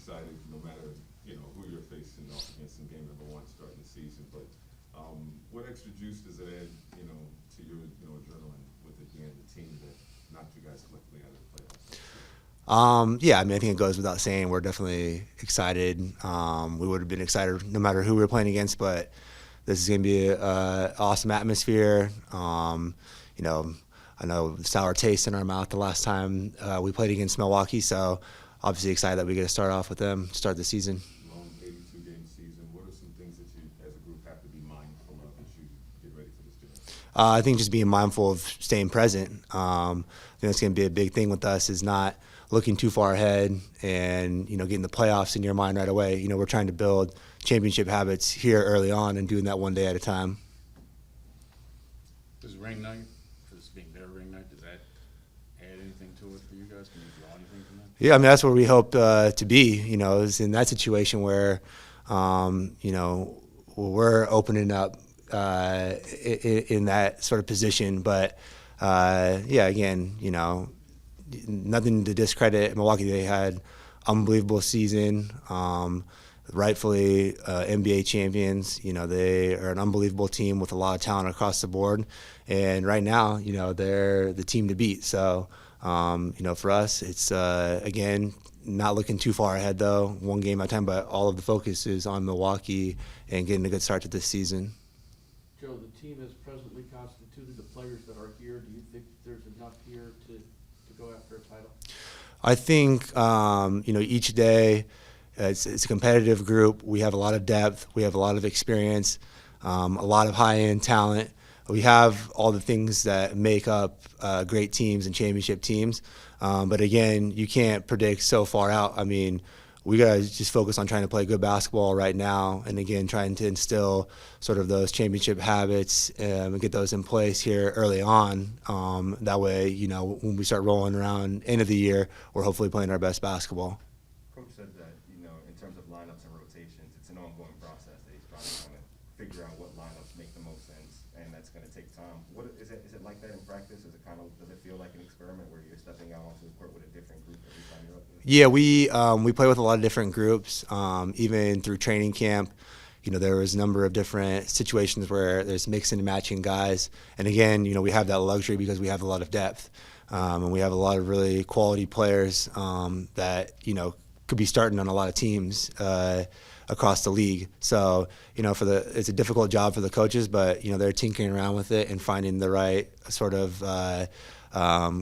excited no matter who you're facing off against in game number one starting the season. But what extra juice does it add, to your adrenaline with it being the team that knocked you guys collectively out of the playoffs? Yeah, I mean, I think it goes without saying we're definitely excited. We would have been excited no matter who we were playing against, but this is going to be an awesome atmosphere. I know sour taste in our mouth the last time we played against Milwaukee, so obviously excited that we get to start off with them, start the season. Long 82-game season. What are some things that you, as a group, have to be mindful of as you get ready for this game? I think just being mindful of staying present. I think that's going to be a big thing with us is not looking too far ahead and getting the playoffs in your mind right away. We're trying to build championship habits here early on and doing that one day at a time. Does ring night, for this being their ring night, does that add anything to it for you guys? Can you draw anything from that? Yeah, I mean that's where we hope to be. Is in that situation where we're opening up in that sort of position. But again, nothing to discredit Milwaukee. They had unbelievable season. Rightfully NBA champions. They are an unbelievable team with a lot of talent across the board. And right now, they're the team to beat. So, for us, it's, again, not looking too far ahead, though, one game at a time, but all of the focus is on Milwaukee and getting a good start to this season. Joe, the team is presently constituted. The players that are here, do you think there's enough here to go after a title? I think, each day it's a competitive group. We have a lot of depth. We have a lot of experience, a lot of high-end talent. We have all the things that make up great teams and championship teams. But again, you can't predict so far out. I mean, we got to just focus on trying to play good basketball right now, and again, trying to instill sort of those championship habits and get those in place here early on. That way, when we start rolling around end of the year, we're hopefully playing our best basketball. Coach said that, in terms of lineups and rotations, it's an ongoing process that he's trying to kind of figure out what lineups make the most sense, and that's going to take time. What is it like that in practice? Does it feel like an experiment where you're stepping out onto the court with a different group every time you're up there? Yeah, we play with a lot of different groups, even through training camp. There was a number of different situations where there's mixing and matching guys. And again, we have that luxury because we have a lot of depth. And we have a lot of really quality players that, could be starting on a lot of teams across the league. So, it's a difficult job for the coaches, but, they're tinkering around with it and finding the right sort of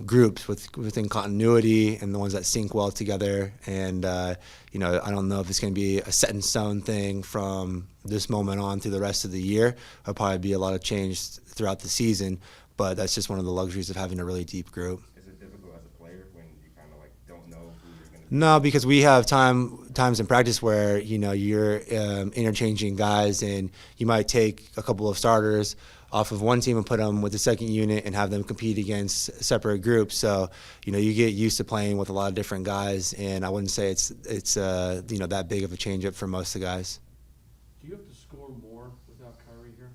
groups within continuity and the ones that sync well together. And, I don't know if it's going to be a set in stone thing from this moment on through the rest of the year. There'll probably be a lot of change throughout the season, but that's just one of the luxuries of having a really deep group. Is it difficult as a player when you kind of don't know who you're going to No, because we have times in practice where you're interchanging guys, and you might take a couple of starters off of one team and put them with the second unit and have them compete against separate groups. So you get used to playing with a lot of different guys, and I wouldn't say it's that big of a change up for most of the guys. Do you have to score more without Kyrie here?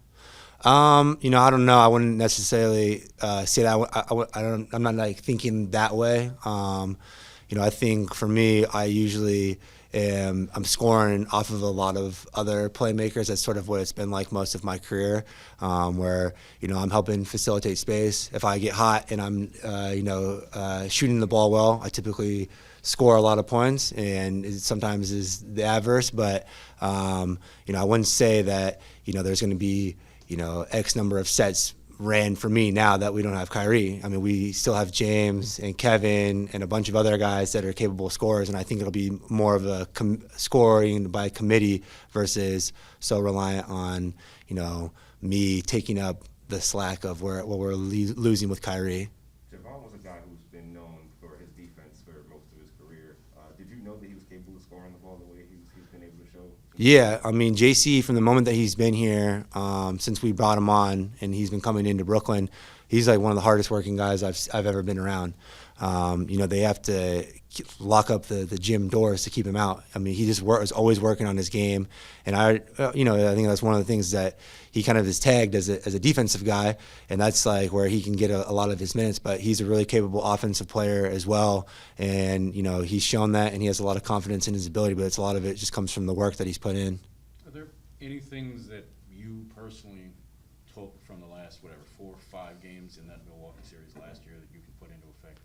I don't know. I wouldn't necessarily say that. I'm not thinking that way. I think for me, I usually I'm scoring off of a lot of other playmakers. That's sort of what it's been like most of my career, where I'm helping facilitate space. If I get hot and I'm shooting the ball well, I typically score a lot of points, and it sometimes is the adverse. But I wouldn't say that there's going to be X number of sets ran for me now that we don't have Kyrie. I mean, we still have James and Kevin and a bunch of other guys that are capable scorers, and I think it'll be more of a scoring by committee versus so reliant on me taking up the slack of what we're losing with Kyrie. Javon was a guy who's been known for his defense for most of his career. Did you know that he was capable of scoring the ball the way he's been able to show? Yeah, I mean, JC, from the moment that he's been here, since we brought him on and he's been coming into Brooklyn, he's like one of the hardest working guys I've ever been around. they have to lock up the gym doors to keep him out. I mean, he just was always working on his game, and I think that's one of the things that he kind of is tagged as a defensive guy, and that's like where he can get a lot of his minutes. But he's a really capable offensive player as well, and he's shown that, and he has a lot of confidence in his ability. But a lot of it just comes from the work that he's put in. Are there any things that you personally took from the last, 4 or 5 games in that Milwaukee series last year that you can put into effect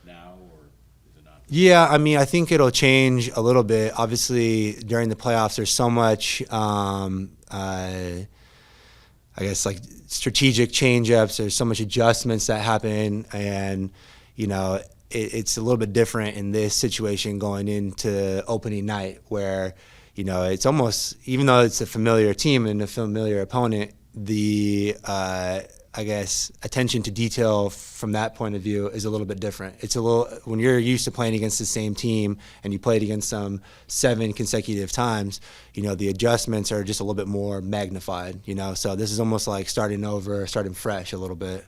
now, or is it not? Yeah, I mean, I think it'll change a little bit. Obviously, during the playoffs, there's so much, I guess, like strategic change-ups. There's so much adjustments that happen, and it's a little bit different in this situation going into opening night, where it's almost, even though it's a familiar team and a familiar opponent, the I guess attention to detail from that point of view is a little bit different. It's a little, when you're used to playing against the same team and you played against them 7 consecutive times, the adjustments are just a little bit more magnified, so this is almost like starting over, starting fresh a little bit.